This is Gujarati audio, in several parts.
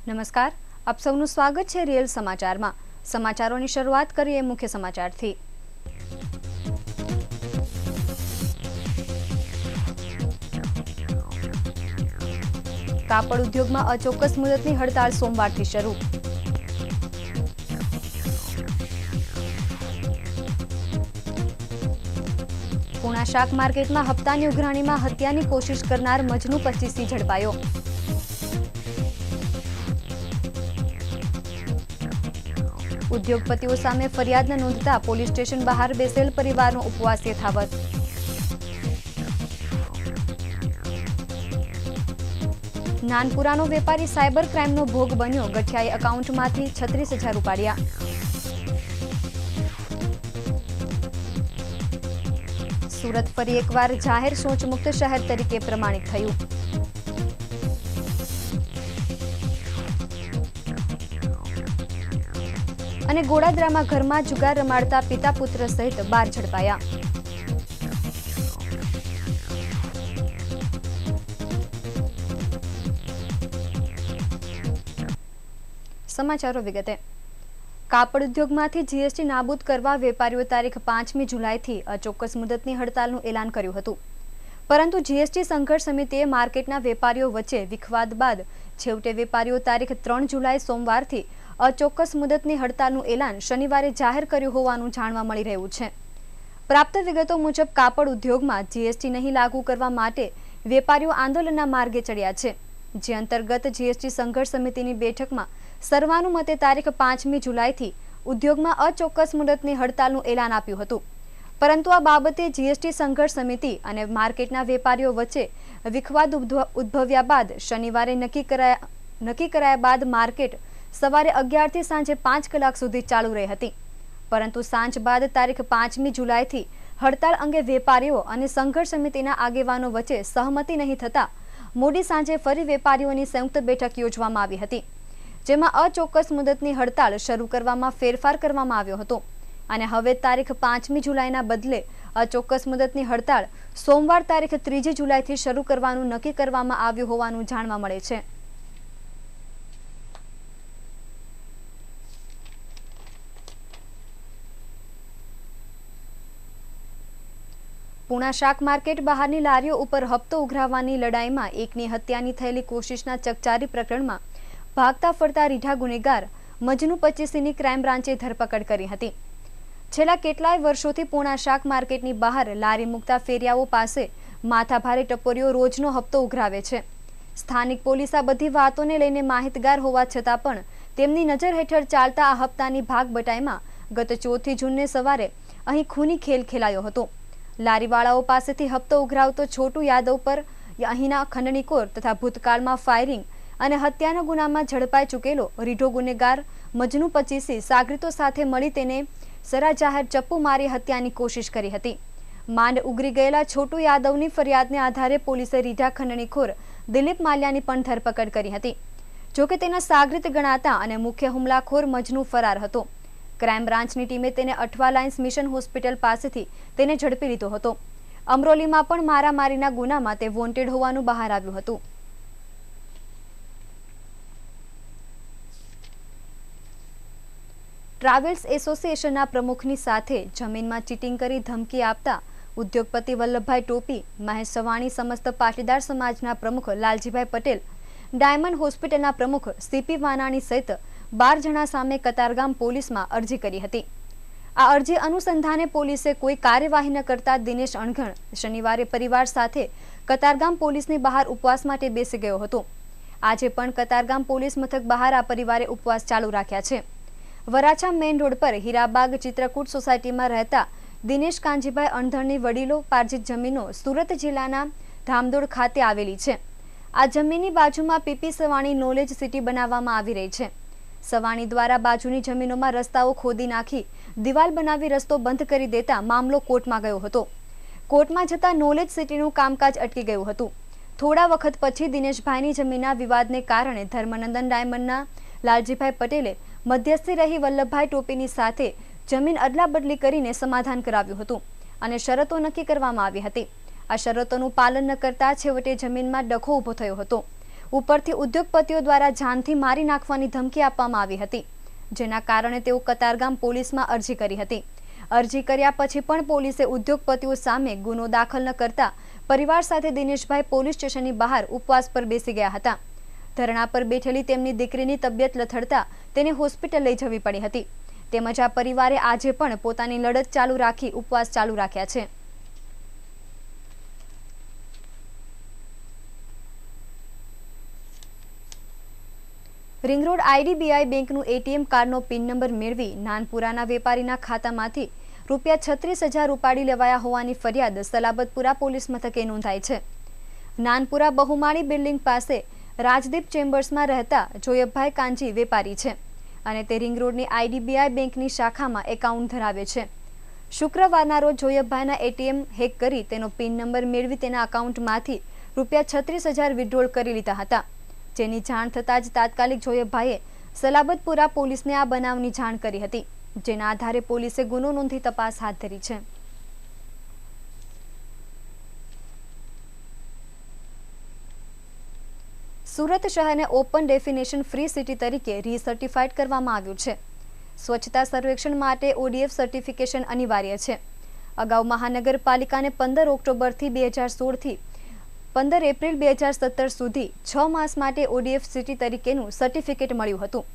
નમસ્કાર, આપ સૌનું સ્વાગત છે રિયલ સમાચારમાં। સમાચારોની શરૂઆત કરીએ મુખ્ય સમાચારથી। કાપડ ઉદ્યોગમાં અચોક્કસ મુદતની હડતાળ સોમવારથી શરૂ। પુણા શાક માર્કેટમાં હપ્તાની ઉઘરાણીમાં હત્યાની કોશિશ કરનાર મજનુ 25 ઝડપાયો। ઉદ્યોગપતિઓ સામે ફરિયાદ ન નોંધતા પોલીસ સ્ટેશન બહાર બેસેલ પરિવારનો ઉપવાસ યથાવત। નાનપુરાનો વેપારી સાયબર ક્રાઇમનો ભોગ બન્યો, ગઠિયાએ એકાઉન્ટમાંથી 36,000 ઉપાડ્યા। સુરત ફરી એકવાર જાહેર શૌચમુક્ત શહેર તરીકે પ્રમાણિત થયું। અને ગોડાદરામાં ઘરમાં જુગાર રમાડતા પિતા પુત્ર સહિત 12 ઝડપાયા। સમાચારો વિગતે। કાપડ ઉદ્યોગમાંથી જીએસટી નાબૂદ કરવા વેપારીઓ તારીખ 5મી જુલાઈથી અચોક્કસ મુદતની હડતાલનું એલાન કર્યું હતું, પરંતુ જીએસટી સંઘર્ષ સમિતિએ માર્કેટના વેપારીઓ વચ્ચે વિખવાદ બાદ છેવટે વેપારીઓ તારીખ 3 જુલાઈ સોમવારથી અચોક્કસ મુદતની હડતાલનું એલાન શનિવારે જાહેર કર્યું હોવાનું જાણવા મળી રહ્યું છે। પ્રાપ્ત વિગતો મુજબ કાપડ ઉદ્યોગમાં જીએસટી નહીં લાગુ કરવા માટે વેપારીઓ આંદોલનના માર્ગે ચડ્યા છે, જે અંતર્ગત જીએસટી સંઘર્ષ સમિતિની બેઠકમાં સર્વાનુમતે તારીખ 5મી જુલાઈથી ઉદ્યોગમાં અચોક્કસ મુદતની હડતાલનું એલાન આપ્યું હતું, પરંતુ આ બાબતે જીએસટી સંઘર્ષ સમિતિ અને માર્કેટના વેપારીઓ વચ્ચે વિખવાદ ઉદ્ભવ્યા બાદ શનિવારે નક્કી કરાયા બાદ માર્કેટ સવારે 11 થી સાંજે 5 કલાક સુધી ચાલુ રહી હતી, પરંતુ સાંજ બાદ તારીખ 5મી જુલાઈથી હડતાલ અંગે વેપારીઓ અને સંઘર્ષ સમિતિના આગેવાનો વચ્ચે સહમતિ નહીં થતા મોડી સાંજે ફરી વેપારીઓની સંયુક્ત બેઠક યોજવામાં આવી હતી, જેમાં અચોક્કસ મુદતની હડતાળ શરૂ કરવામાં ફેરફાર કરવામાં આવ્યો હતો અને હવે તારીખ 5મી જુલાઈના બદલે અચોક્કસ મુદતની હડતાળ સોમવાર તારીખ 3 જુલાઈથી શરૂ કરવાનું નક્કી કરવામાં આવ્યું હોવાનું જાણવા મળે છે। પુણા શાક માર્કેટ બહારની લારીઓ ઉપર હપ્તો ઉઘરાવવાની લડાઈમાં એકની હત્યાની થયેલી કોશિશના ચકચારી પ્રકરણમાં ભાગતા ફરતા રીઢા ગુનેગાર મજનુ 25ની ક્રાઇમ બ્રાન્ચે ધરપકડ કરી હતી। છેલ્લા કેટલાય વર્ષોથી પુણા શાક માર્કેટની બહાર લારી મૂકતા ફેરિયાઓ પાસે માથાભારે ટપોરીઓ રોજનો હપ્તો ઉઘરાવે છે। સ્થાનિક પોલીસ આ બધી વાતોને લઈને માહિતગાર હોવા છતાં પણ તેમની નજર હેઠળ ચાલતા આ હપ્તાની ભાગબટાઈમાં ગત 4 જૂનને સવારે અહીં ખૂની ખેલ ખેલાયો હતો। લારીવાળાઓ પાસેથી હપ્તો ઉઘરાવતો છોટુ યાદવ પર અહીંના ખંડણીખોર તથા ભૂતકાળમાં ફાયરિંગ અને હત્યાના ગુનામાં ઝડપાઈ ચૂકેલો રીઢો ગુનેગાર મજનુ 25 સાગરીતો સાથે મળી તેને સરા જાહેર ચપ્પુ મારી હત્યાની કોશિશ કરી હતી। માંડ ઉગરી ગયેલા છોટુ યાદવની ફરિયાદને આધારે પોલીસે રીઢા ખંડણીખોર દિલીપ માલ્યાની પણ ધરપકડ કરી હતી, જોકે તેના સાગરીત ગણાતા અને મુખ્ય હુમલાખોર મજનુ ફરાર હતો। ક્રાઇમ બ્રાન્ચની ટીમે તેને અઠવા લાઇન્સ મિશન હોસ્પિટલ પાસેથી તેને ઝડપી લીધો હતો। અમરોલીમાં પણ મારામારીના ગુનામાં તે વોન્ટેડ હોવાનું બહાર આવ્યું હતું। ટ્રાવેલ્સ એસોસિએશનના પ્રમુખની સાથે જમીનમાં ચીટિંગ કરી ધમકી આપતા ઉદ્યોગપતિ વલ્લભભાઈ ટોપી, મહેશ સવાણી, સમસ્ત પાટીદાર સમાજના પ્રમુખ લાલજીભાઈ પટેલ, ડાયમંડ હોસ્પિટલના પ્રમુખ સીપી વાનાણી સહિત 12 જણા સામે કતારગામ પોલીસમાં અરજી કરી હતી। આ અરજી અનુસંધાને પોલીસે કોઈ કાર્યવાહી ન કરતા દિનેશ અણઘણ શનિવારે પરિવાર સાથે કતારગામ પોલીસની બહાર ઉપવાસ માટે બેસી ગયો હતો। આજે પણ કતારગામ પોલીસ મથક બહાર આ પરિવારે ઉપવાસ ચાલુ રાખ્યા છે। વરાછા મેઇન રોડ પર હીરાબાગ ચિત્રકૂટ સોસાયટીમાં રહેતા દિનેશ કાંજીભાઈ અણધણની વડીલો પાર્જિત જમીનો સુરત જિલ્લાના ધામદોડ ખાતે આવેલી છે। આ જમીનની બાજુમાં પીપી સવાણી નોલેજ સિટી બનાવવામાં આવી રહી છે। સવાણી દ્વારા બાજુની જમીનોમાં રસ્તાઓ ખોદી નાખી દિવાલ બનાવી રસ્તો બંધ કરી દેતા મામલો કોર્ટમાં ગયો હતો। કોર્ટમાં જતા નોલેજ સિટીનું કામકાજ અટકી ગયું હતું। થોડા વખત પછી દિનેશભાઈની જમીનના વિવાદને કારણે ધર્મનંદન ડાયમંડના લાલજીભાઈ પટેલે મધ્યસ્થી રહી વલ્લભભાઈ ટોપીની સાથે જમીન અદલાબદલી કરીને સમાધાન કરાવ્યું હતું અને શરતો નક્કી કરવામાં આવી હતી। આ શરતોનું પાલન ન કરતા છેવટે જમીનમાં ડખો ઊભો થયો હતો। ઉપરથી ઉદ્યોગપતિઓ દ્વારા જાનથી મારી નાખવાની ધમકી આપવામાં આવી હતી, જેના કારણે તેઓ કતારગામ પોલીસમાં અરજી કરી હતી। અરજી કર્યા પછી પણ પોલીસે ઉદ્યોગપતિઓ સામે ગુનો દાખલ ન કરતા પરિવાર સાથે દિનેશભાઈ પોલીસ સ્ટેશનની બહાર ઉપવાસ પર બેસી ગયા હતા। ધરણા પર બેઠેલી તેમની દીકરીની તબિયત લથડતા તેને હોસ્પિટલ લઈ જવી પડી હતી। તેમજ આ પરિવારે આજે પણ પોતાની લડત ચાલુ રાખી ઉપવાસ ચાલુ રાખ્યા છે। रिंग रोड आईडीबीआई बेंकનું एटीएम કાર્ડનો પિન નંબર મેળવી નાનપુરાના વેપારીના ખાતામાંથી ₹36,000 ઉપાડી લેવાયા હોવાની ફરિયાદ સલાબતપુરા પોલીસ મથકે નોંધાઈ છે। નાનપુરા બહુમાળી બિલ્ડિંગ પાસે રાજદીપ ચેમ્બર્સમાં રહેતા જોયબભાઈ કાંજી વેપારી છે અને તે રિંગ રોડની આઈડીબીઆઈ બેંકની શાખામાં એકાઉન્ટ ધરાવે છે। શુક્રવારના રોજ જોયબભાઈના એટીએમ હેક કરી તેનો પિન નંબર મેળવી તેના એકાઉન્ટમાંથી ₹36,000 વિથડ્રોલ કરી લીધા હતા, જેની જાણ થતાં જ તાત્કાલિક જોયબભાઈએ સલાબતપુરા પોલીસને આ બનાવની જાણ કરી હતી, જેના આધારે પોલીસે ગુનો નોંધી તપાસ હાથ ધરી છે। સુરત શહેરને ઓપન ડેફિનેશન ફ્રી સિટી તરીકે રીસર્ટિફાઈડ કરવામાં આવ્યું છે। સ્વચ્છતા સર્વેક્ષણ માટે ઓડીએફ સર્ટિફિકેશન અનિવાર્ય છે। અગાઉ મહાનગરપાલિકાને 15 ઓક્ટોબરથી 2016થી 15 એપ્રિલ 2017 સુધી 6 માસ માટે ઓડીએફ સિટી તરીકેનું સર્ટિફિકેટ મળ્યું હતું।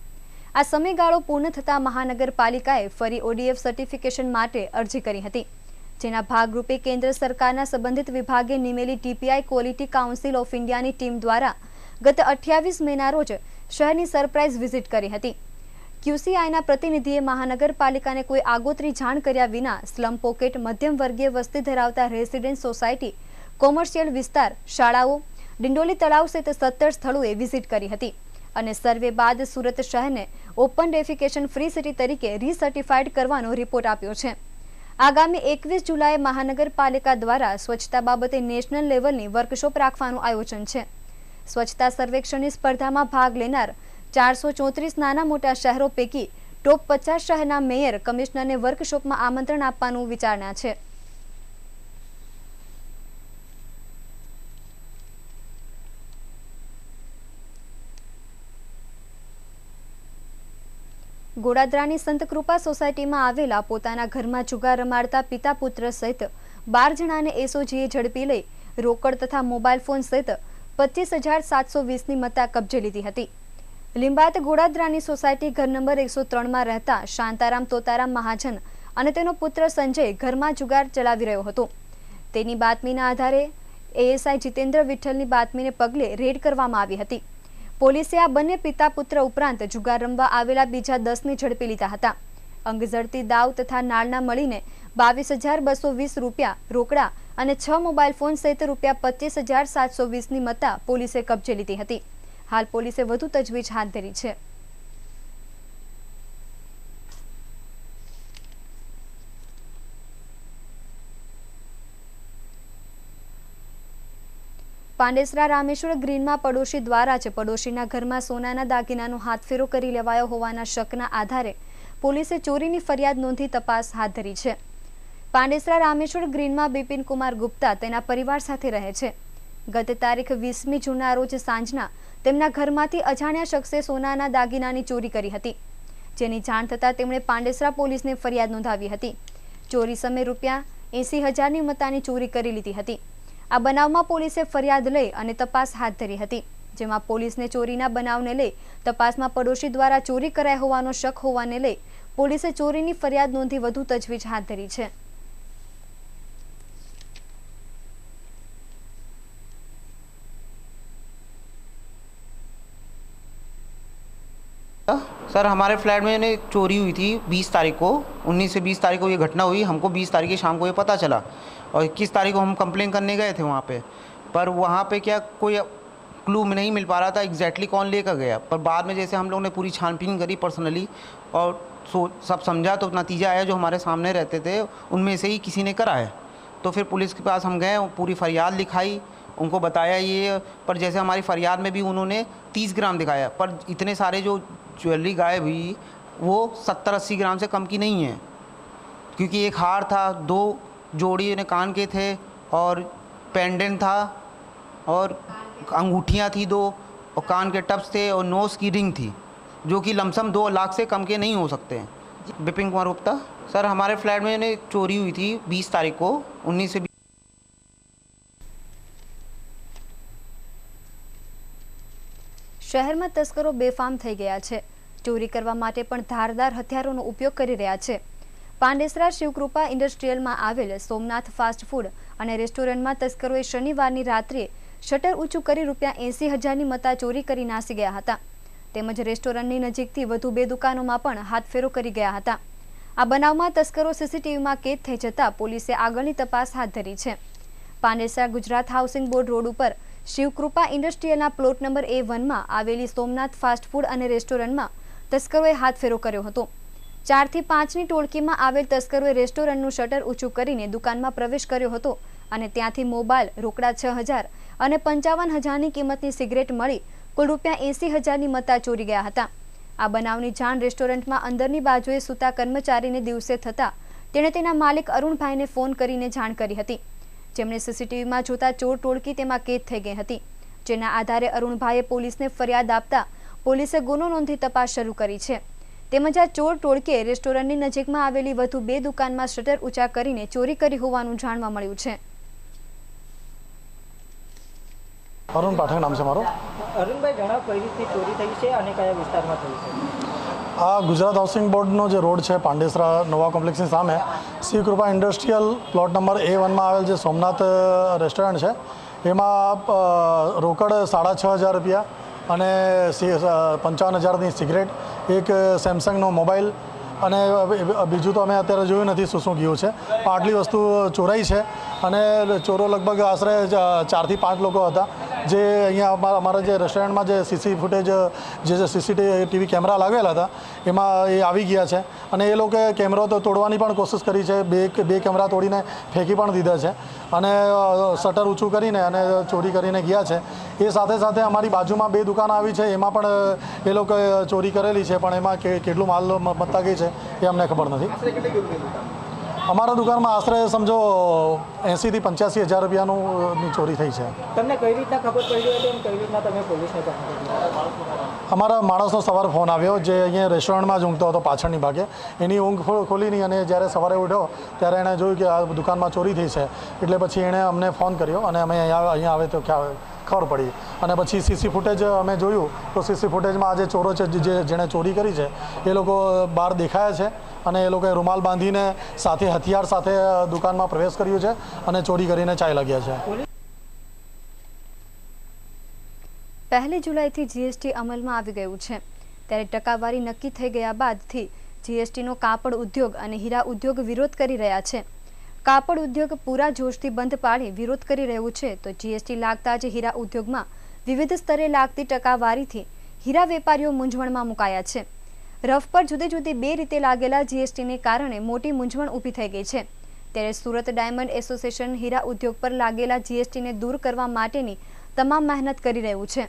આ સમયગાળો પૂર્ણ થતાં મહાનગરપાલિકાએ ફરી ઓડીએફ સર્ટિફિકેશન માટે અરજી કરી હતી, જેના ભાગરૂપે કેન્દ્ર સરકારના સંબંધિત વિભાગે નિમેલી ટીપીઆઈ ક્વોલિટી કાઉન્સિલ ઓફ ઇન્ડિયાની ટીમ દ્વારા ગત 28 મેના રોજ શહેરની સરપ્રાઇઝ વિઝિટ કરી હતી। ક્યુસીઆઈના પ્રતિનિધિએ મહાનગરપાલિકાને કોઈ આગોતરી જાણ કર્યા વિના સ્લમ પોકેટ, મધ્યમ વર્ગીય વસ્તી ધરાવતા રેસિડેન્ટ સોસાયટી, કોમર્શિયલ વિસ્તાર, શાળાઓ, ડિંડોલી તળાવ સહિત 17 સ્થળોએ વિઝિટ કરી હતી અને સર્વે બાદ સુરત શહેરને ઓપન ડેફિકેશન ફ્રી સિટી તરીકે રીસર્ટિફાઈડ કરવાનો રિપોર્ટ આપ્યો છે। આગામી 21 જુલાઈએ મહાનગરપાલિકા દ્વારા સ્વચ્છતા બાબતે નેશનલ લેવલની વર્કશોપ રાખવાનું આયોજન છે। સ્વચ્છતા સર્વેક્ષણની સ્પર્ધામાં ભાગ લેનાર 434 નાના મોટા શહેરો પૈકી ટોપ 50 શહેરના મેયર કમિશનરને વર્કશોપમાં આમંત્રણ આપવાનું વિચારણા છે। ગોડાદરાની સંતકૃપા સોસાયટીમાં આવેલા પોતાના ઘરમાં જુગાર રમાડતા પિતા પુત્ર સહિત 12 જણાને એસઓજીએ ઝડપી લઈ રોકડ તથા મોબાઈલ ફોન સહિત 25,720ની મત્તા કબજે લીધી હતી। લીંબાયત ગોડાદરાની સોસાયટી ઘર નંબર 103માં રહેતા શાંતારામ તોતારામ મહાજન અને તેનો પુત્ર સંજય ઘરમાં જુગાર ચલાવી રહ્યો હતો। તેની બાતમીના આધારે એએસઆઈ જીતેન્દ્ર વિઠ્ઠલની બાતમીને પગલે રેડ કરવામાં આવી હતી। પોલીસે આ બંને પિતા પુત્ર ઉપરાંત જુગાર રમવા આવેલા બીજા 10ને ઝડપી લીધા હતા। અંગઝડતી દાવ તથા નાળના મળીને 22,220 રૂપિયા રોકડા અને 6 મોબાઈલ ફોન સહિત ₹25,720ની મત્તા પોલીસે કબજે લીધી હતી। હાલ પોલીસે વધુ તજવીજ હાથ ધરી છે। પાંડેસરા રામેશ્વર ગ્રીનમાં પડોશી દ્વારા જ પડોશીના ઘરમાં સોનાના દાગીનાનો હાથફેરો કરી લેવાયો હોવાના શકના આધારે પોલીસે ચોરીની ફરિયાદ નોંધી તપાસ હાથ ધરી છે। પાંડેસરા રામેશ્વર ગ્રીનમાં બિપિન કુમાર ગુપ્તા તેના પરિવાર સાથે રહે છે। ગત તારીખ 20મી જૂનના રોજ સાંજના તેમના ઘરમાંથી અજાણ્યા શખ્સે સોનાના દાગીનાની ચોરી કરી હતી, જેની જાણ થતાં તેમણે પાંડેસરા પોલીસને ફરિયાદ નોંધાવી હતી। ચોરી સમયે ₹80,000ની મત્તાની ચોરી કરી લીધી હતી। આ બનાવમાં પોલીસે ફરિયાદ લઈ અને તપાસ હાથ ધરી હતી, જેમાં પોલીસને ચોરીના બનાવને લઈ તપાસમાં પડોશી દ્વારા ચોરી કરાઈ હોવાનો શક હોવાને લઈ પોલીસે ચોરીની ફરિયાદ નોંધી વધુ તજવીજ હાથ ધરી છે। सर हमारे फ्लैट में चोरी हुई थी 20 तारीख को, 19 से 20 तारीख को ये घटना हुई। हमको 20 तारीख की शाम को ये पता चला और 21 तारीख को हम कंप्लेन करने गए थे वहाँ पे, पर वहाँ पे क्या कोई क्लू में नहीं मिल पा रहा था एग्जैक्टली कौन लेकर गया। पर बाद में जैसे हम लोग ने पूरी छानबीन करी पर्सनली और सब समझा तो नतीजा आया जो हमारे सामने रहते थे उनमें से ही किसी ने करा है। तो फिर पुलिस के पास हम गए, पूरी फरियाद लिखाई, उनको बताया ये, पर जैसे हमारी फरियाद में भी उन्होंने 30 ग्राम दिखाया, पर इतने सारे जो ज्वेलरी गायब हुई वो 70-80 ग्राम से कम की नहीं है, क्योंकि एक हार था, 2 जोड़ी कान के थे और पेंडेंट था और अंगूठियाँ थी 2 और कान के टप्स थे और नोज़ की रिंग थी, जो कि लमसम 2 लाख से कम के नहीं हो सकते हैं। विपिन कुमार गुप्ता सर, हमारे फ्लैट में ने चोरी हुई थी 20 तारीख को 19 से 20। શહેરમાં તસ્કરો બેફામ થઈ ગયા છે। ચોરી કરવા માટે પણ ધારદાર હથિયારોનો ઉપયોગ કરી રહ્યા છે। પાંડેસરા શિવકૃપા ઇન્ડસ્ટ્રીયલમાં આવેલ સોમનાથ ફાસ્ટ ફૂડ અને રેસ્ટોરન્ટમાં તસ્કરોએ શનિવારની રાત્રે શટર ઊંચું કરી ₹80,000ની મત્તા ચોરી કરી નાસી ગયા હતા। તેમજ રેસ્ટોરન્ટની નજીકથી વધુ 2 દુકાનોમાં પણ હાથફેરો કરી ગયા હતા। આ બનાવમાં તસ્કરો સીસીટીવીમાં કેદ થઈ જતા પોલીસે આગળની તપાસ હાથ ધરી છે। Pandesara Gujarat housing board road ઉપર શિવકૃપા ઇન્ડસ્ટ્રીયલના પ્લોટ નંબર A1માં આવેલી સોમનાથ ફાસ્ટ ફૂડ અને રેસ્ટોરન્ટમાં તસ્કરોએ હાથફેરો કર્યો હતો। 4 થી 5ની ટોળકીમાં આવેલ તસ્કરોએ રેસ્ટોરન્ટનું શટર ઊંચું કરીને દુકાનમાં પ્રવેશ કર્યો હતો અને ત્યાંથી મોબાઈલ, રોકડા 6,000 અને 55,000ની કિંમતની સિગરેટ મળી કુલ ₹80,000ની મત્તા ચોરી ગયા હતા। આ બનાવની જાણ રેસ્ટોરન્ટમાં અંદરની બાજુએ સૂતા કર્મચારીને દિવસે થતા તેણે તેના માલિક અરુણભાઈને ફોન કરીને જાણ કરી હતી, જેમણે સીસીટીવીમાં જોતા ચોર ટોળકી તેમાં કેદ થઈ ગઈ હતી, જેના આધારે અરુણભાઈએ પોલીસને ફરિયાદ આપતા પોલીસે ગુનો નોંધી તપાસ શરૂ કરી છે। તેમજ આ ચોર ટોળકીએ રેસ્ટોરન્ટની નજીકમાં આવેલી વધુ 2 દુકાનમાં શટર ઊંચા કરીને ચોરી કરી હોવાનું જાણવા મળ્યું છે। અરુણ પાઠક નામ છે મારું। અરુણભાઈ, જણાવો કઈ રીતની ચોરી થઈ છે અને કયા વિસ્તારમાં થઈ છે? આ ગુજરાત હાઉસિંગ બોર્ડનો જે રોડ છે પાંડેસરા નવા કોમ્પ્લેક્સની સામે શિવકૃપા ઇન્ડસ્ટ્રીયલ પ્લોટ નંબર A1માં આવેલ જે સોમનાથ રેસ્ટોરન્ટ છે એમાં રોકડ ₹6,500 અને 55,000ની સિગરેટ, એક સેમસંગનો મોબાઈલ અને બીજું તો અમે અત્યારે જોયું નથી શું ગયું છે, પણ આટલી વસ્તુ ચોરાઈ છે। અને ચોરો લગભગ આશરે 4 થી 5 લોકો હતા, જે અહીંયા અમારા જે રેસ્ટોરન્ટમાં જે સીસીટીવી કેમેરા લાગેલા હતા એમાં એ આવી ગયા છે અને એ લોકોએ કેમેરો તો તોડવાની પણ કોશિશ કરી છે। બે કેમેરા તોડીને ફેંકી પણ દીધા છે અને શટર ઊંચું કરીને અને ચોરી કરીને ગયા છે। એ સાથે સાથે અમારી બાજુમાં 2 દુકાન આવી છે, એમાં પણ એ લોકોએ ચોરી કરેલી છે, પણ એમાં કેટલું માલ મત્તા ગઈ છે એ અમને ખબર નથી। અમારા દુકાનમાં આશરે સમજો 80,000 થી 85,000ની ચોરી થઈ છે। તમને કઈ રીતના ખબર પડી હતી અને કઈ રીતના તમે પોલીસને જાણ કરી? અમારા માણસનો સવારે ફોન આવ્યો, જે અહીંયા રેસ્ટોરન્ટમાં જ ઊંઘતો હતો પાછળની ભાગે, એની ઊંઘ ખોલી નહીં અને જ્યારે સવારે ઉઠ્યો ત્યારે એણે જોયું કે આ દુકાનમાં ચોરી થઈ છે, એટલે પછી એણે અમને ફોન કર્યો અને અમે અહીંયા આવે તો ખબર પડી અને પછી સીસી ફૂટેજ અમે જોયું તો સીસી ફૂટેજમાં આજે ચોરો છે જેણે ચોરી કરી છે એ લોકો બહાર દેખાયા છે અને એ લોકોએ રૂમાલ બાંધીને સાથે હથિયાર સાથે દુકાનમાં પ્રવેશ કર્યો છે અને ચોરી કરીને ચાલ્યા ગયા છે। 1 જુલાઈથી જીએસટી અમલમાં આવી ગયું છે, ત્યારે ટકાવારી નક્કી થઈ ગયા બાદથી જીએસટીનો કાપડ ઉદ્યોગ અને હીરા ઉદ્યોગ વિરોધ કરી રહ્યા છે। કાપડ ઉદ્યોગ પૂરા જોશથી બંધ પાડી વિરોધ કરી રહ્યું છે, તો જીએસટી લાગતા જ હીરા ઉદ્યોગમાં વિવિધ સ્તરે લાગતી ટકાવારીથી હીરા વેપારીઓ મૂંઝવણમાં મુકાયા છે। રફ પર જુદી જુદી 2 રીતે લાગેલા જીએસટીને કારણે મોટી મૂંઝવણ ઊભી થઈ ગઈ છે। ત્યારે સુરત ડાયમંડ એસોસિએશન હીરા ઉદ્યોગ પર લાગેલા જીએસટીને દૂર કરવા માટેની તમામ મહેનત કરી રહ્યું છે।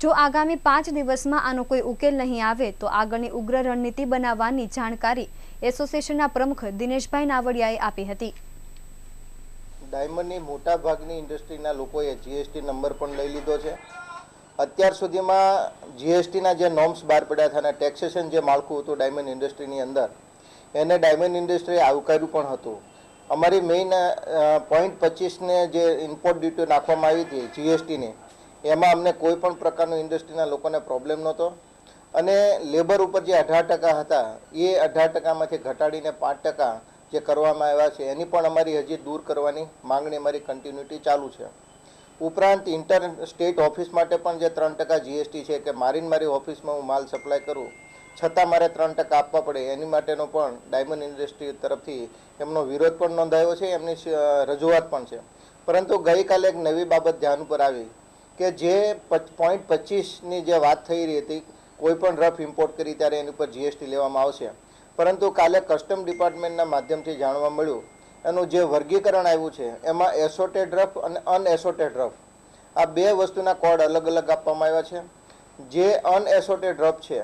જો આગામી 5 દિવસમાં આનો કોઈ ઉકેલ નહીં આવે તો આગળની ઉગ્ર રણનીતિ બનાવવાની જાણકારી એસોસિએશનના પ્રમુખ દિનેશભાઈ નાવડિયાએ આપી હતી। ડાયમંડની મોટાભાગની ઇન્ડસ્ટ્રીના લોકોએ જીએસટી નંબર પણ લઈ લીધો છે। અત્યાર સુધીમાં જીએસટીના જે નોર્મ્સ બહાર પડ્યા હતા અને ટેક્સેશન જે માળખું હતું ડાયમંડ ઇન્ડસ્ટ્રીની અંદર એને ડાયમંડ ઇન્ડસ્ટ્રીએ આવકાર્યું પણ હતું। અમારી મેઇન 0.25ને જે ઇમ્પોર્ટ ડ્યુટી નાખવામાં આવી હતી જીએસટીની, એમાં અમને કોઈ પણ પ્રકારનું ઇન્ડસ્ટ્રીના લોકોને પ્રોબ્લેમ નહોતો અને લેબર ઉપર જે 18% હતા એ 18%માંથી ઘટાડીને 5% જે કરવામાં આવ્યા છે એની પણ અમારી હજી દૂર કરવાની માંગણી અમારી કન્ટિન્યુટી ચાલુ છે। ઉપરાંત ઇન્ટર સ્ટેટ ઓફિસ માટે પણ જે 3% જીએસટી છે કે મારી ઓફિસમાં હું માલ સપ્લાય કરું છતાં મારે 3% આપવા પડે, એની માટેનો પણ ડાયમંડ ઇન્ડસ્ટ્રી તરફથી એમનો વિરોધ પણ નોંધાયો છે, એમની રજૂઆત પણ છે। પરંતુ ગઈકાલે એક નવી બાબત ધ્યાન ઉપર આવી કે જે 0.25ની જે વાત થઈ રહી હતી, કોઈ પણ રફ ઇમ્પોર્ટ કરી ત્યારે એની ઉપર જીએસટી લેવામાં આવશે, પરંતુ કાલે કસ્ટમ ડિપાર્ટમેન્ટના માધ્યમથી જાણવા મળ્યું એનું જે વર્ગીકરણ આવ્યું છે એમાં એસોટેડ રફ અને અનએસોટેડ રફ આ 2 વસ્તુના કોડ અલગ અલગ આપવામાં આવ્યા છે। જે અનએસોટેડ રફ છે,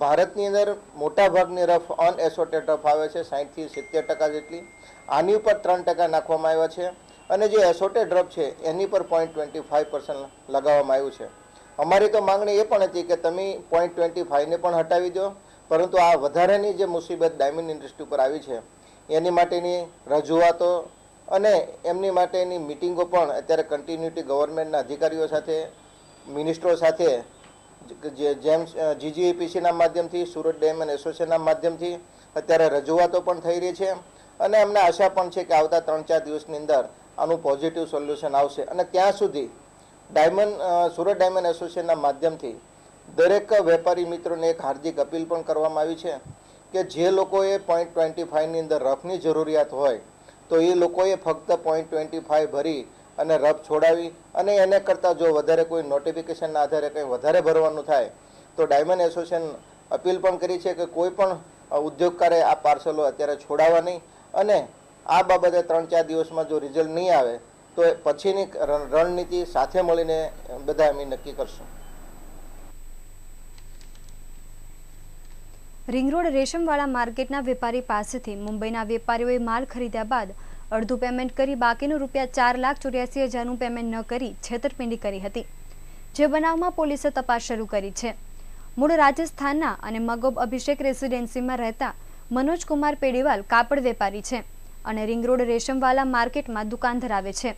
ભારતની અંદર મોટાભાગની રફ અનએસોટેડ રફ આવે છે 60 થી 70% જેટલી, આની ઉપર 3% નાખવામાં આવ્યા છે અને જે એસોટેડ રફ છે એની પર 0.25% લગાવવામાં આવ્યું છે। અમારી તો માંગણી એ પણ હતી કે તમે 0.25 ને પણ હટાવી દો, પરંતુ આ વધારાની જે મુસીબત ડાયમંડ ઇન્ડસ્ટ્રી ઉપર આવી છે એની માટેની રજૂઆતો અને એમની માટેની મિટિંગો પણ અત્યારે કન્ટિન્યુટી ગવર્મેન્ટના અધિકારીઓ સાથે, મિનિસ્ટરો સાથે, જેમ GGEPCના માધ્યમથી, સુરત ડાયમંડ એસોસિએશનના માધ્યમથી અત્યારે રજૂઆતો પણ થઈ રહી છે અને અમને આશા પણ છે કે આવતા 3-4 દિવસની અંદર આનું પોઝિટિવ સોલ્યુશન આવશે. અને ત્યાં સુધી સુરત ડાયમંડ એસોસિએશનના માધ્યમથી દરેક વેપારી મિત્રોને એક હાર્દિક અપીલ પણ કરવામાં આવી છે કે જે લોકોએ 0.25ની અંદર રફની જરૂરિયાત હોય તો એ લોકોએ ફક્ત 0.25 ભરી અને રફ છોડાવી, અને એને કરતાં જો વધારે કોઈ નોટિફિકેશનના આધારે કંઈ વધારે ભરવાનું થાય તો ડાયમંડ એસોસિએશન અપીલ પણ કરી છે કે કોઈ પણ ઉદ્યોગકારે આ પાર્સલો અત્યારે છોડાવવા નહીં, અને આ બાબતે 3-4 દિવસમાં જો રિઝલ્ટ નહીં આવે તો પછીની રણનીતિ સાથે મળીને બધા અમે નક્કી કરશું. રિંગ રોડ રેશમવાળા માર્કેટના વેપારી પાસેથી મુંબઈના વેપારીઓએ માલ ખરીદ્યા બાદ અડધું પેમેન્ટ કરી બાકીનું ₹4,84,000નું પેમેન્ટ ન કરી છેતરપિંડી કરી હતી. જે બનાવમાં પોલીસે તપાસ શરૂ કરી છે. મૂળ રાજસ્થાનના અને મગોબ અભિષેક રેસિડેન્સીમાં રહેતા મનોજ કુમાર પેડીવાલ કાપડ વેપારી છે અને રિંગ રોડ રેશમવાલા માર્કેટમાં દુકાન ધરાવે છે.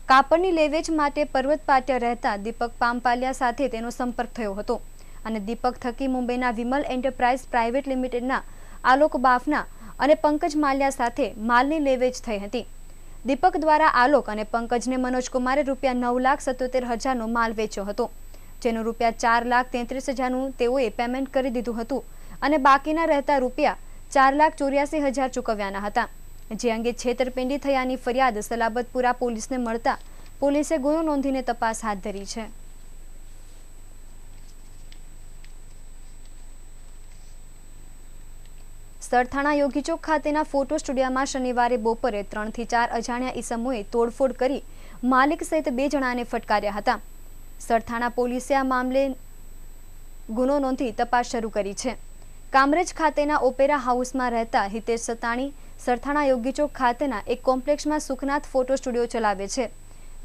કાપડની લેવેચ માટે પર્વત પાટિયા રહેતા દીપક પામપાલિયા સાથે તેનો સંપર્ક થયો હતો અને દીપક થકી મુંબઈના વિમલ એન્ટરપ્રાઇઝ પ્રાઇવેટ લિમિટેડના આલોક બાફના અને પંકજ માલ્યા સાથે માલની લેવેચ થઈ હતી. દીપક દ્વારા આલોક અને પંકજને મનોજ કુમારે ₹9,77,000નો માલ વેચ્યો હતો, જેનું ₹4,33,000નું તેઓએ પેમેન્ટ કરી દીધું હતું અને બાકીના રહેતા ₹4,84,000 ચૂકવ્યાના હતા. જે અંગે છેતરપિંડી થયાની ફરિયાદ સલાબતપુરા પોલીસને મળતા પોલીસે ગુનો નોંધીને તપાસ હાથ ધરી છે. સરથાણા યોગીચોક ખાતેના ફોટો સ્ટુડિયોમાં શનિવારે બપોરે 3 થી 4 અજાણ્યા ઈસમોએ તોડફોડ કરી માલિક સહિત 2 જણાને ફટકાર્યા હતા. સરથાણા પોલીસે આ મામલે ગુનો નોંધી તપાસ શરૂ કરી છે. કામરેજ ખાતેના ઓપેરા હાઉસમાં રહેતા હિતેશ સતાણી સરથાણા યોગીચોક ખાતેના એક કોમ્પ્લેક્સમાં સુખનાથ ફોટો સ્ટુડિયો ચલાવે છે.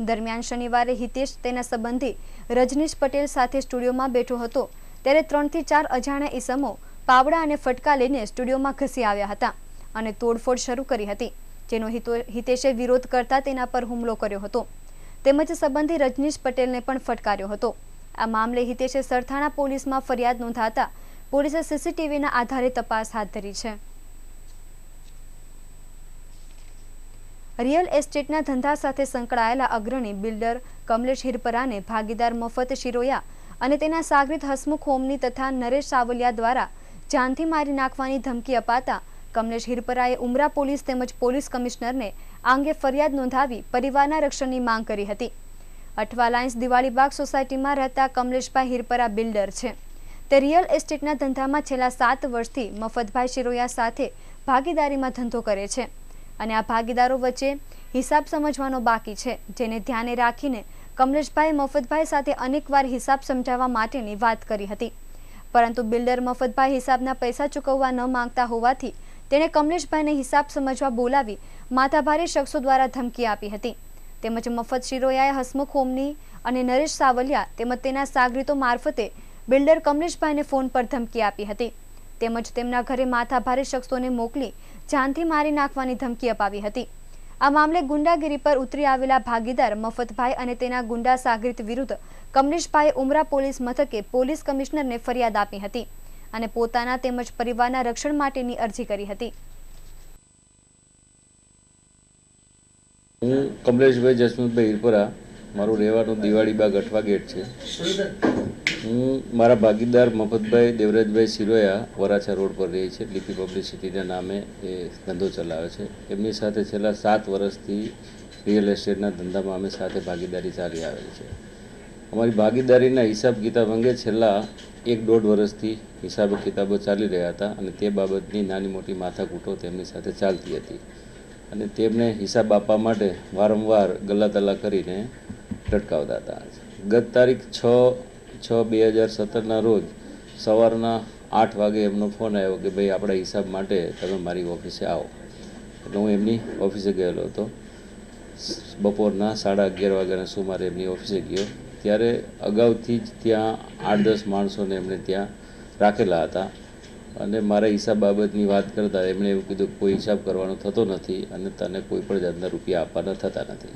દરમિયાન શનિવારે હિતેશ તેના સંબંધી રજનીશ પટેલ સાથે સ્ટુડિયોમાં બેઠો હતો ત્યારે 3 થી 4 અજાણ્યા ઈસમો પાવડા અને ફટકા લઈને સ્ટુડિયોમાં ઘસી આવ્યા હતા અને તોડફોડ શરૂ કરી હતી, જેનો હિતેશે વિરોધ કરતા તેના પર હુમલો કર્યો હતો તેમજ સંબંધી રજનીશ પટેલને પણ ફટકાર્યો હતો. આ મામલે હિતેશે સરથાણા પોલીસમાં ફરિયાદ નોંધાતા પોલીસે સીસીટીવીના આધારે તપાસ હાથ ધરી છે. રિયલ એસ્ટેટના ધંધા સાથે સંકળાયેલા અગ્રણી બિલ્ડર કમલેશ હિરપરાને ભાગીદાર મફત શિરોયા અને તેના સાગરીત હસમુખ હોમની તથા નરેશ સાવલિયા દ્વારા જાનથી મારી નાખવાની ધમકી અપાતા કમલેશ હિરપરાએ ઉમરા પોલીસ તેમજ પોલીસ કમિશનરને આ અંગે ફરિયાદ નોંધાવી પરિવારના રક્ષણની માંગ કરી હતી. અઠવા લાઇન્સ દિવાળીબાગ સોસાયટીમાં રહેતા કમલેશભાઈ હિરપરા બિલ્ડર છે. તે રિયલ એસ્ટેટના ધંધામાં છેલ્લા 7 વર્ષથી મફતભાઈ શિરોયા સાથે ભાગીદારીમાં ધંધો કરે છે અને આ ભાગીદારો વચ્ચે હિસાબ સમજવાનો બાકી છે, જેને ધ્યાને રાખીને કમલેશભાઈ મફતભાઈ સાથે અનેકવાર હિસાબ સમજાવવા માટેની વાત કરી હતી, પરંતુ બિલ્ડર મફતભાઈ હિસાબના પૈસા ચૂકવવા ન માંગતા હોવાથી તેણે કમલેશભાઈને હિસાબ સમજવા બોલાવી માથાભારે શખ્સો દ્વારા ધમકી આપી હતી. તેમજ મફત શિરોયાએ હસમુખ હોમની અને નરેશ સાવલિયા તેમજ તેના સાગરીતો મારફતે બિલ્ડર કમલેશભાઈને ફોન પર ધમકી આપી હતી તેમજ તેમના ઘરે માથાભારે શખ્સોને મોકલી જાનથી મારી નાખવાની ધમકી અપાવી હતી. આ મામલે ગુંડાગીરી પર ઉતરી આવેલા ભાગીદાર મફતભાઈ અને તેના ગુંડા સાગરીત વિરુદ્ધ કમલેશભાઈએ ઉમરા પોલીસ મથકે પોલીસ કમિશનરને ફરિયાદ આપી હતી અને પોતાના તેમજ પરિવારના રક્ષણ માટેની અરજી કરી હતી. હું કમલેશભાઈ જસમતભાઈ હિરપરા, મારું રહેવાનું દિવાળીબાગ અઠવા ગેટ છે. હું મારા ભાગીદાર મફતભાઈ દેવરાજભાઈ શિરોયા વરાછા રોડ પર રહે છે, લીપી પબ્લિસિટીના નામે એ ધંધો ચલાવે છે. એમની સાથે છેલ્લા 7 વર્ષથી રિયલ એસ્ટેટના ધંધામાં અમે સાથે ભાગીદારી ચાલી આવેલી છે. અમારી ભાગીદારીના હિસાબ કિતાબ અંગે છેલ્લા 1-1.5 વર્ષથી હિસાબ કિતાબો ચાલી રહ્યા હતા અને તે બાબતની નાની મોટી માથાકૂટો તેમની સાથે ચાલતી હતી અને તેમને હિસાબ આપવા માટે વારંવાર ગલ્લાતલ્લા કરીને લટકાવતા હતા. ગત તારીખ 6/6/2017ના રોજ સવારના 8 વાગે એમનો ફોન આવ્યો કે ભાઈ આપણા હિસાબ માટે તમે મારી ઓફિસે આવો. એટલે હું એમની ઓફિસે ગયેલો હતો. બપોરના 11:30 વાગ્યાના સુમારે એમની ઓફિસે ગયો. ત્યારે અગાઉથી જ ત્યાં 8-10 માણસોને એમણે ત્યાં રાખેલા હતા અને મારા હિસાબ બાબતની વાત કરતાં એમણે એવું કીધું કે કોઈ હિસાબ કરવાનો થતો નથી અને તને કોઈ પણ જાતના રૂપિયા આપવાના થતા નથી.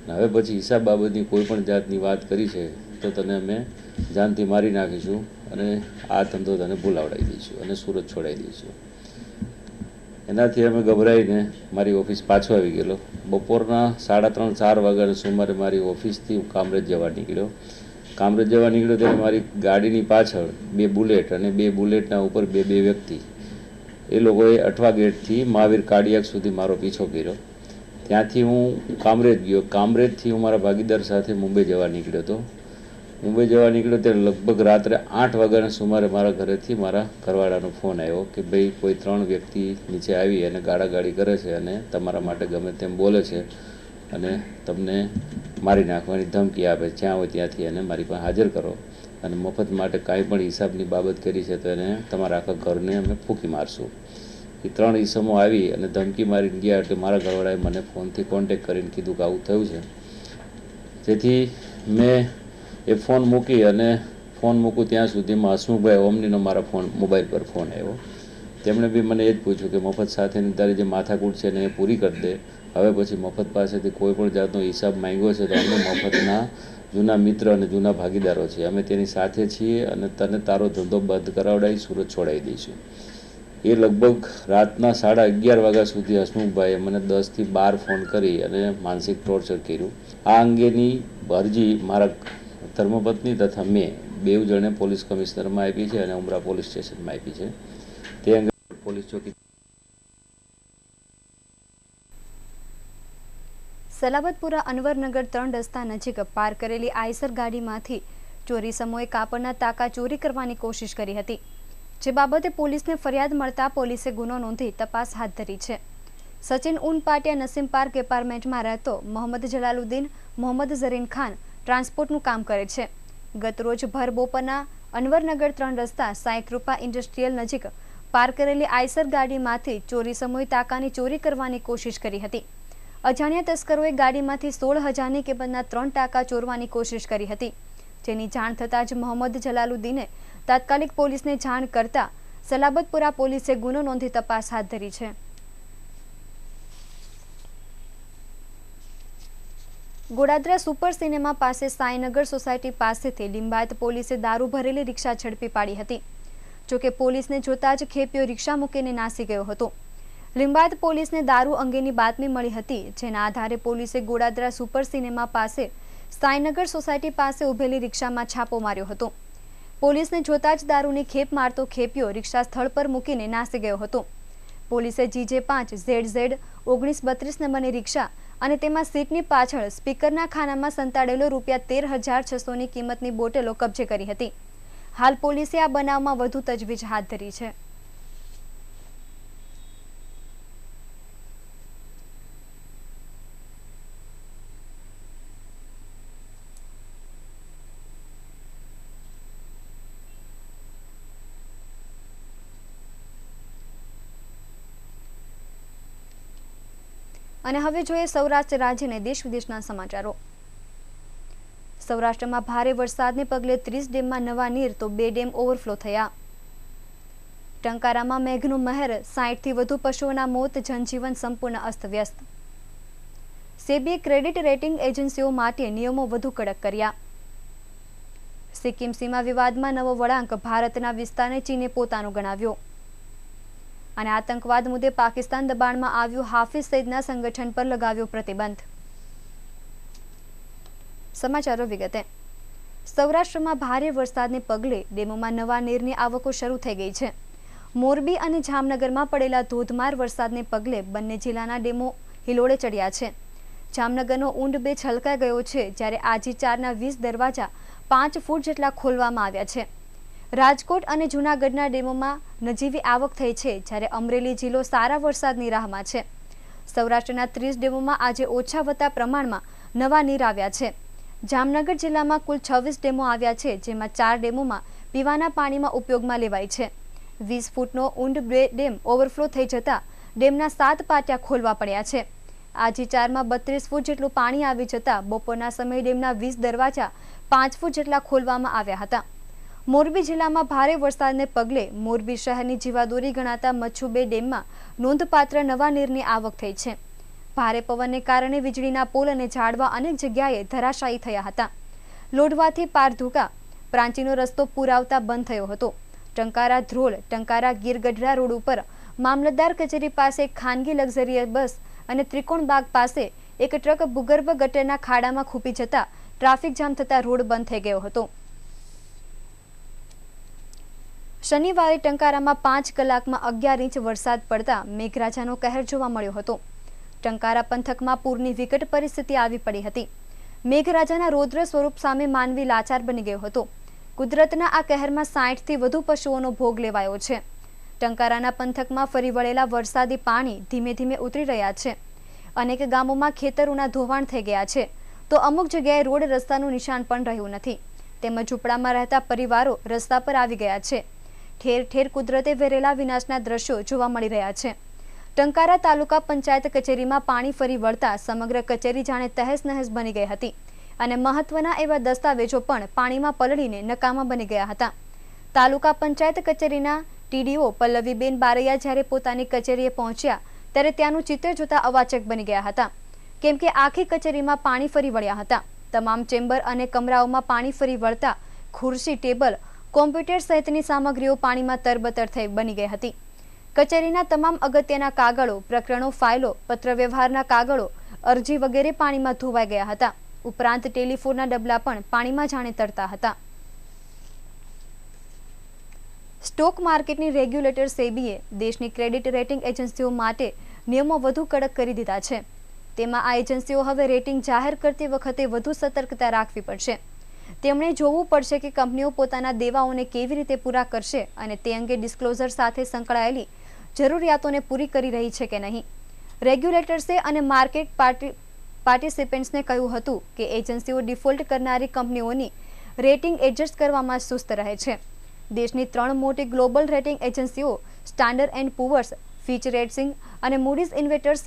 અને હવે પછી હિસાબ બાબતની કોઈ પણ જાતની વાત કરી છે તો તને અમે જાનથી મારી નાખીશું અને આ ધંધો તને ભૂલાવડાવી દઈશું અને સુરત છોડાવી દઈશું. એનાથી અમે ગભરાઈને મારી ઓફિસ પાછો આવી ગયેલો. બપોરના 3:30-4 વાગ્યાના સુમારે મારી ઓફિસથી હું કામરેજ જવા નીકળ્યો. કામરેજ જવા નીકળ્યો ત્યારે મારી ગાડીની પાછળ 2 બુલેટ અને 2 બુલેટના ઉપર 2 વ્યક્તિ, એ લોકોએ અઠવા ગેટથી મહાવીર કાર્ડિયાક સુધી મારો પીછો કર્યો. ત્યાંથી હું કામરેજ ગયો. કામરેજથી હું મારા ભાગીદાર સાથે મુંબઈ જવા નીકળ્યો હતો. મુંબઈ જવા નીકળ્યો ત્યારે લગભગ રાત્રે 8 વાગ્યાના સુમારે મારા ઘરેથી મારા ઘરવાળાનો ફોન આવ્યો કે ભાઈ કોઈ 3 વ્યક્તિ નીચે આવી અને ગાળાગાળી કરે છે અને તમારા માટે ગમે તેમ બોલે છે અને તમને મારી નાખવાની ધમકી આપે. જ્યાં હોય ત્યાંથી એને મારી પાસે હાજર કરો અને મફત માટે કાંઈ પણ હિસાબની બાબત કરી છે તો એને તમારા આખા ઘરને અમે ફૂંકી મારશું. એ 3 ઈસમો આવી અને ધમકી મારીને ગયા એટલે મારા ઘરવાળાએ મને ફોનથી કોન્ટેક કરીને કીધું કે આવું થયું છે. જેથી મેં એ ફોન મૂકી અને ફોન મૂકું ત્યાં સુધીમાં હસમુખભાઈ ઓમનીનો મારા મોબાઈલ પર ફોન આવ્યો. તેમણે બી મને એ જ પૂછ્યું કે મફત સાથેની તારી જે માથાકૂટ છે ને એ પૂરી કરી દે. હવે પછી મફત પાસેથી કોઈ પણ જાતનો હિસાબ માંગ્યો છે તો અમે મફતના જૂના મિત્ર અને જૂના ભાગીદારો છીએ, અમે તેની સાથે છીએ અને તને તારો ધંધો બંધ કરાવડાવી સુરત છોડાવી દઈશું. એ લગભગ રાતના 11:30 વાગ્યા સુધી હસમુખભાઈએ મને 10થી 12 ફોન કરી અને માનસિક ટોર્ચર કર્યું. આ અંગેની અરજી મારા ધર્મપત્ની તથા મેં 2 જણે પોલીસ કમિશનરમાં આપી છે અને ઉમરા પોલીસ સ્ટેશનમાં આપી છે. તે અંગે પોલીસ ચોકી સલાબતપુરા અનવરનગર 3 રસ્તા નજીક પાર્ક કરેલી આઈસર ગાડીમાંથી ચોરી સમયે કાપડના ટાંકા ચોરી કરવાની કોશિશ કરી હતી, જે બાબતે પોલીસને ફરિયાદ મળતા પોલીસે ગુનો નોંધી તપાસ હાથ ધરી છે. સચિન ઉન પાટિયા નસીમ પાર્ક એપાર્ટમેન્ટમાં રહેતો મોહમ્મદ જલાલુદ્દીન મોહમ્મદ ઝરીન ખાન ટ્રાન્સપોર્ટનું કામ કરે છે. ગત રોજ ભર બપોરના અનવરનગર 3 રસ્તા સાંઈ કૃપા ઇન્ડસ્ટ્રીયલ નજીક પાર્ક કરેલી આઈસર ગાડીમાંથી ચોરી સમયે ટાંકાની ચોરી કરવાની કોશિશ કરી હતી. અજાણ્યા તસ્કરોએ ગાડીમાંથી 16,000ની કિંમતના 3 ટાંકા ચોરવાની કોશિશ કરી હતી, જેની જાણ થતાં જ મોહમ્મદ જલાલુદ્દીને તાત્કાલિક પોલીસને જાણ કરતા સલાબતપુરા પોલીસે ગુનો નોંધી તપાસ હાથ ધરી છે. ગોડાદરા સુપર સિનેમા પાસે સાંઈનગર સોસાયટી પાસેથી લિંબાયત પોલીસે દારૂ ભરેલી રિક્ષા ઝડપી પાડી હતી. જોકે પોલીસને જોતા જ ખેપિયો રિક્ષા મૂકીને નાસી ગયો હતો. લિંબાયત પોલીસને દારૂ અંગેની બાતમી મળી હતી, જેના આધારે પોલીસે ગોડાદરા સુપર સિનેમા પાસે સાંઈનગર સોસાયટી પાસે ઉભેલી રિક્ષામાં છાપો માર્યો હતો. પોલીસને જોતા જ દારૂની ખેપ મારતો ખેપિયો રિક્ષા સ્થળ પર મૂકીને નાસી ગયો હતો. પોલીસે GJ5 ZZ 1932 નંબરની રિક્ષા અને તેમાં સીટની પાછળ સ્પીકરના ખાનામાં સંતાડેલો ₹13,600ની કિંમતની બોટલો કબજે કરી હતી. હાલ પોલીસે આ બનાવમાં વધુ તજવીજ હાથ ધરી છે. અને હવે જોઈએ સૌરાષ્ટ્ર રાજ્યને દેશ વિદેશના સમાચારો. સૌરાષ્ટ્રમાં ભારે વરસાદને પગલે 30 ડેમમાં નવા નીર તો 2 ડેમ ઓવરફ્લો થયા. ટંકારામાં મેઘનો મહેર, 60થી વધુ પશુઓના મોત, જનજીવન સંપૂર્ણ અસ્તવ્યસ્ત. સેબીએ ક્રેડિટ રેટિંગ એજન્સીઓ માટે નિયમો વધુ કડક કર્યા. સિક્કિમ સીમા વિવાદમાં નવો વળાંક, ભારતના વિસ્તારને ચીને પોતાનો ગણાવ્યો. અને આતંકવાદ મુદ્દે પાકિસ્તાન દબાણમાં આવ્યું, હાફિઝ સઈદના સંગઠન પર લગાવ્યો પ્રતિબંધ. સમાચારો વિગતે. સૌરાષ્ટ્રમાં ભારે વરસાદને પગલે ડેમોમાં નવા નીરની આવકો શરૂ થઈ ગઈ છે. મોરબી અને જામનગરમાં પડેલા ધોધમાર વરસાદને પગલે બંને જિલ્લાના ડેમો હિલોળે ચડ્યા છે. જામનગરનો ઊંડ 2 છલકાઈ ગયો છે, જ્યારે આજી4ના 20 દરવાજા 5 ફૂટ જેટલા ખોલવામાં આવ્યા છે. રાજકોટ અને જૂનાગઢના ડેમોમાં નજીવી આવક થઈ છે, જ્યારે અમરેલી જિલ્લો સારા વરસાદની રાહમાં છે. સૌરાષ્ટ્રના 30 ડેમોમાં આજે ઓછા વત્તા પ્રમાણમાં નવા નીર આવ્યા છે. જામનગર જિલ્લામાં કુલ 26 ડેમો આવ્યા છે, જેમાં 4 ડેમોમાં પીવાના પાણીમાં ઉપયોગમાં લેવાય છે. 20 ફૂટનો ઊંડ 2 ડેમ ઓવરફ્લો થઈ જતા ડેમના 7 પાટિયા ખોલવા પડ્યા છે. આજી4માં 32 ફૂટ જેટલું પાણી આવી જતા બપોરના સમયે ડેમના 20 દરવાજા 5 ફૂટ જેટલા ખોલવામાં આવ્યા હતા. મોરબી જિલ્લામાં ભારે વરસાદને પગલે મોરબી શહેરની જીવાદોરી ગણાતા મચ્છુ 2 ડેમમાં નોંધપાત્ર નવા નીરની આવક થઈ છે. ભારે પવનને કારણે વીજળીના પોલ અને ઝાડવા અનેક જગ્યાએ ધરાશાયી થયા હતા. લોઢવાથી પારધુકા પ્રાંચીનો રસ્તો પુરાવતા બંધ થયો હતો. ટંકારા ધ્રોલ ટંકારા ગીરગઢડા રોડ ઉપર મામલતદાર કચેરી પાસે ખાનગી લક્ઝરી બસ અને ત્રિકોણબાગ પાસે એક ટ્રક ભૂગર્ભ ગટરના ખાડામાં ખૂપી જતા ટ્રાફિક જામ થતા રોડ બંધ થઈ ગયો હતો. શનિવારે ટંકારામાં 5 કલાકમાં 11 ઇંચ વરસાદ પડતા મેઘરાજાનો કહેર જોવા મળ્યો હતો. ટંકારા પંથકમાં પૂરની વિકટ પરિસ્થિતિ આવી પડી હતી. મેઘરાજાના રૌદ્ર સ્વરૂપ સામે માનવી લાચાર બની ગયો હતો. કુદરતના આ કહેરમાં 60 થી વધુ પશુઓનો ભોગ લેવાયો છે. ટંકારાના પંથકમાં ફરી વળેલા વરસાદી પાણી ધીમે ધીમે ઉતરી રહ્યા છે. અનેક ગામોમાં ખેતરોના ધોવાણ થઈ ગયા છે, તો અમુક જગ્યાએ રોડ રસ્તાનું નિશાન પણ રહ્યું નથી. તેમજ ઝૂંપડામાં રહેતા પરિવારો રસ્તા પર આવી ગયા છે. ઠેર ઠેર કુદરતે વેરેલા વિનાશના દ્રશ્યો જોવા મળી રહ્યા છે. ટંકારા તાલુકા પંચાયત કચેરીમાં પાણી ફરી વળતા સમગ્ર કચેરી જાણે તહેસ નહેસ બની ગઈ હતી અને મહત્વના એવા દસ્તાવેજો પણ પાણીમાં પલળીને નકામા બની ગયા હતા. તાલુકા પંચાયત કચેરીના ટીડીઓ પલ્લવીબેન બારૈયા જ્યારે પોતાની કચેરીએ પહોંચ્યા ત્યારે ત્યાંનું ચિત્ર જોતા અવાચક બની ગયા હતા, કેમ કે આખી કચેરીમાં પાણી ફરી વળ્યા હતા. તમામ ચેમ્બર અને કમરાઓમાં પાણી ફરી વળતા ખુરશી, ટેબલ, કોમ્પ્યુટર સહિતની સામગ્રીઓ પાણીમાં તરબતર થઈ બની ગઈ હતી. કચેરીના તમામ અગત્યના કાગળો, પ્રકરણો, ફાઇલો, પત્રવ્યવહારના કાગળો, અરજી વગેરે પાણીમાં ધોવાઈ ગયા હતા. ઉપરાંત ટેલિફોનના ડબલા પણ પાણીમાં જાણે તરતા હતા. સ્ટોક માર્કેટની રેગ્યુલેટર સેબીએ દેશની ક્રેડિટ રેટિંગ એજન્સીઓ માટે નિયમો વધુ કડક કરી દીધા છે. તેમાં આ એજન્સીઓ હવે રેટિંગ જાહેર કરતી વખતે વધુ સતર્કતા રાખવી પડશે. તેમણે જોવું પડશે કે કંપનીઓ પોતાના દેવાઓને કેવી રીતે પૂરા કરશે અને તે અંગે ડિસ્ક્લોઝર સાથે સંકળાયેલી જરૂરિયાતોને પૂરી કરી રહી છે કે નહીં. રેગ્યુલેટર્સે અને માર્કેટ પાર્ટિસિપેન્ટ્સને કહ્યું હતું કે એજન્સીઓ ડિફોલ્ટ કરનારી કંપનીઓની રેટિંગ એડજસ્ટ કરવામાં સુસ્ત રહે છે. દેશની 3 મોટી ગ્લોબલ રેટિંગ એજન્સીઓ સ્ટાન્ડર્ડ એન્ડ પુઅર્સ, ફિચ રેટિંગ અને મૂડીઝ ઇન્વેસ્ટર્સ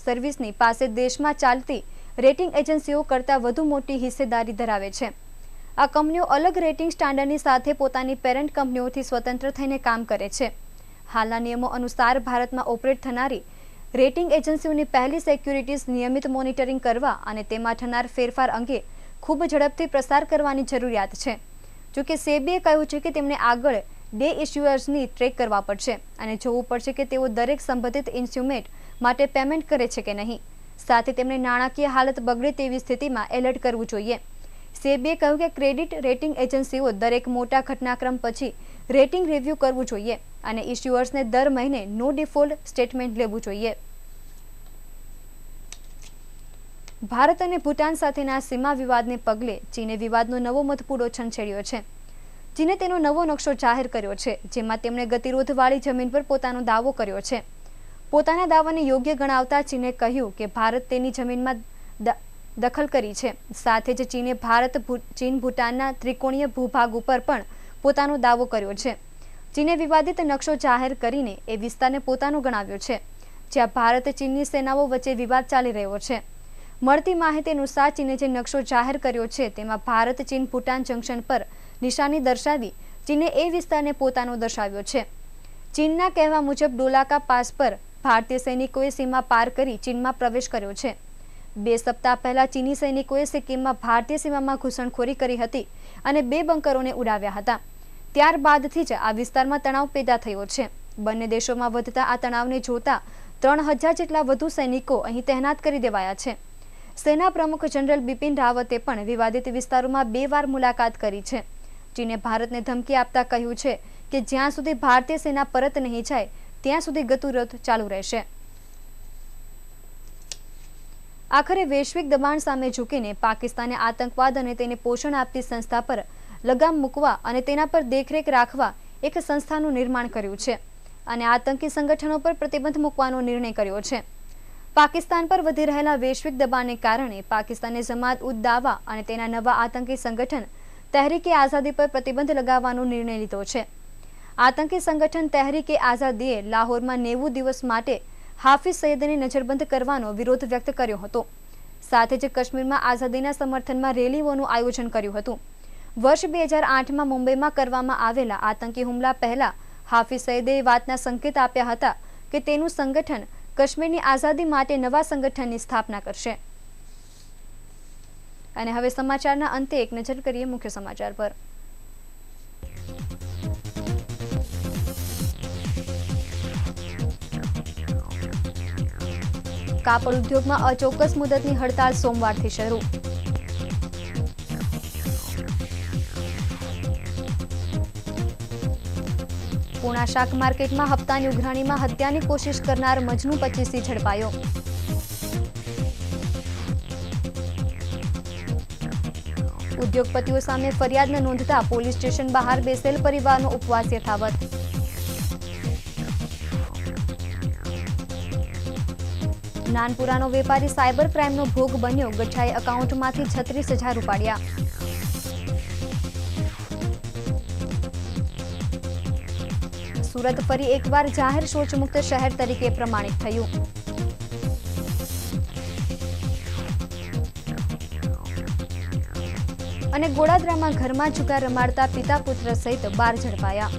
સર્વિસની પાસે દેશમાં ચાલતી રેટિંગ એજન્સીઓ કરતાં વધુ મોટી હિસ્સેદારી ધરાવે છે. આ કંપનીઓ અલગ રેટિંગ સ્ટાન્ડર્ડની સાથે પોતાની પેરેન્ટ કંપનીઓથી સ્વતંત્ર થઈને કામ કરે છે. હાલના નિયમો અનુસાર ભારતમાં ઓપરેટ થનારી રેટિંગ એજન્સીઓની પહેલી સિક્યુરિટીઝ નિયમિત મોનિટરિંગ કરવા અને તેમાં થનાર ફેરફાર અંગે ખૂબ ઝડપથી પ્રસાર કરવાની જરૂરિયાત છે. જોકે સેબીએ કહ્યું છે કે તેમણે આગળ ડે ઇશ્યુઅર્સની ટ્રેક કરવા પડશે અને જોવું પડશે કે તેઓ દરેક સંબંધિત ઇન્સ્ટ્રુમેન્ટ માટે પેમેન્ટ કરે છે કે નહીં. સાથે તેમણે નાણાકીય હાલત બગડે તેવી સ્થિતિમાં એલર્ટ કરવું જોઈએ. સેબીએ કહ્યું કે ક્રેડિટ રેટિંગ એજન્સીઓ દરેક મોટા ઘટનાક્રમ પછી રેટિંગ રિવ્યૂ કરવું જોઈએ અને ઇશ્યુઅર્સને દર મહિને નો ડિફોલ્ટ સ્ટેટમેન્ટ લેવું જોઈએ. ભારત અને ભૂટાન સાથેના સીમા વિવાદને પગલે ચીને વિવાદનો નવો મતપૂડો છંછેડ્યો છે. ચીને તેનો નવો નકશો જાહેર કર્યો છે, જેમાં તેમણે ગતિરોધવાળી જમીન પર પોતાનો દાવો કર્યો છે. પોતાના દાવાને યોગ્ય ગણાવતા ચીને કહ્યું કે ભારત તેની જમીનમાં દખલ કરી છે. સાથે જ ચીને ચીન ભૂટાનના ત્રિકોણીય ભૂભાગ ઉપર પણ પોતાનો દાવો કર્યો છે. ચીને વિવાદિત નકશો જાહેર કરીને એ વિસ્તારને પોતાનો ગણાવ્યો છે, જ્યાં ભારત ચીનની સેનાઓ વચ્ચે વિવાદ ચાલી રહ્યો છે. મળતી માહિતી અનુસાર ચીને જે નકશો જાહેર કર્યો છે તેમાં ભારત ચીન ભૂટાન જંકશન પર નિશાની દર્શાવી ચીને એ વિસ્તારને પોતાનો દર્શાવ્યો છે. ચીનના કહેવા મુજબ ડોલાકા પાસ પર ભારતીય સૈનિકોએ સીમા પાર કરી ચીનમાં પ્રવેશ કર્યો છે. 2 સપ્તાહ પહેલા ચીની સૈનિકોએ સિક્કિમમાં ભારતીય સીમામાં ઘૂસણખોરી કરી હતી અને 2 બંકરોને ઉડાવ્યા હતા. ત્યારબાદથી જ આ વિસ્તારમાં તણાવ પેદા થયો છે. બંને દેશોમાં વધતા આ તણાવને જોતા 3000 જેટલા વધુ સૈનિકો અહીં તહેનાત કરી દેવાયા છે. સેના પ્રમુખ જનરલ બિપિન રાવતે પણ વિવાદિત વિસ્તારોમાં 2 વાર મુલાકાત કરી છે. ચીને ભારતને ધમકી આપતા કહ્યું છે કે જ્યાં સુધી ભારતીય સેના પરત નહીં જાય ત્યાં સુધી ગતિરોધ ચાલુ રહેશે. આખરે વૈશ્વિક દબાણ સામે ઝૂકીને પાકિસ્તાને આતંકવાદ અને તેને પોષણ આપતી સંસ્થા પર લગામ મૂકવા અને તેના પર દેખરેખ રાખવા એક સંસ્થાનું નિર્માણ કર્યું છે અને આતંકી સંગઠનો પર પ્રતિબંધ મૂકવાનો નિર્ણય કર્યો છે. પાકિસ્તાન પર વધી રહેલા વૈશ્વિક દબાણને કારણે પાકિસ્તાને જમાત ઉદ દાવા અને તેના નવા આતંકી સંગઠન તહેરીકે આઝાદી પર પ્રતિબંધ લગાવવાનો નિર્ણય લીધો છે. આતંકી સંગઠન તહેરીકે આઝાદીએ લાહોરમાં 90 દિવસ માટે હાફિઝ સઈદને નજરબંધ કરવાનો વિરોધ વ્યક્ત કર્યો હતો. સાથે જ કાશ્મીરમાં આઝાદીના સમર્થનમાં રેલીઓનું આયોજન કર્યું હતું. વર્ષ 2008માં મુંબઈમાં કરવામાં આવેલા આતંકી હુમલા પહેલા હાફિઝ સઈદે વાતના સંકેત આપ્યા હતા કે તેનું સંગઠન કાશ્મીરની આઝાદી માટે નવા સંગઠનની સ્થાપના કરશે. અને હવે સમાચારના અંતે એક નજર કરીએ મુખ્ય સમાચાર પર. કાપડ ઉદ્યોગમાં અચોક્કસ મુદતની હડતાળ સોમવારથી શરૂ. પૂણા શાક માર્કેટમાં હપ્તાની ઉઘરાણીમાં હત્યાની કોશિશ કરનાર મજનુ 25 ઝડપાયો. ઉદ્યોગપતિઓ સામે ફરિયાદ ન નોંધતા પોલીસ સ્ટેશન બહાર બેસેલ પરિવારનો ઉપવાસ યથાવત. નાનપુરાનો વેપારી સાયબર ક્રાઇમનો ભોગ બન્યો, ગઠાએ એકાઉન્ટમાંથી 36,000 ઉપાડ્યા. સુરત ફરી એકવાર જાહેર શૌચમુક્ત શહેર તરીકે પ્રમાણિત થયું. અને ગોડાદરામાં ઘરમાં જુગાર રમાડતા પિતા પુત્ર સહિત 12 ઝડપાયા.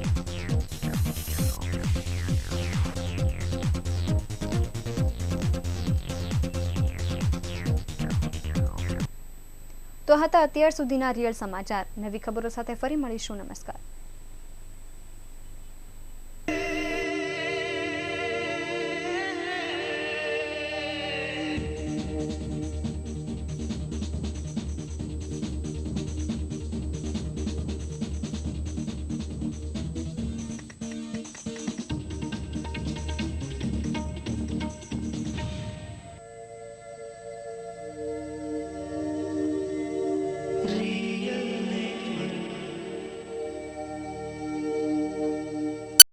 તો હતા અત્યાર સુધીના રિયલ સમાચાર. નવી ખબરો સાથે ફરી મળીશું. નમસ્કાર.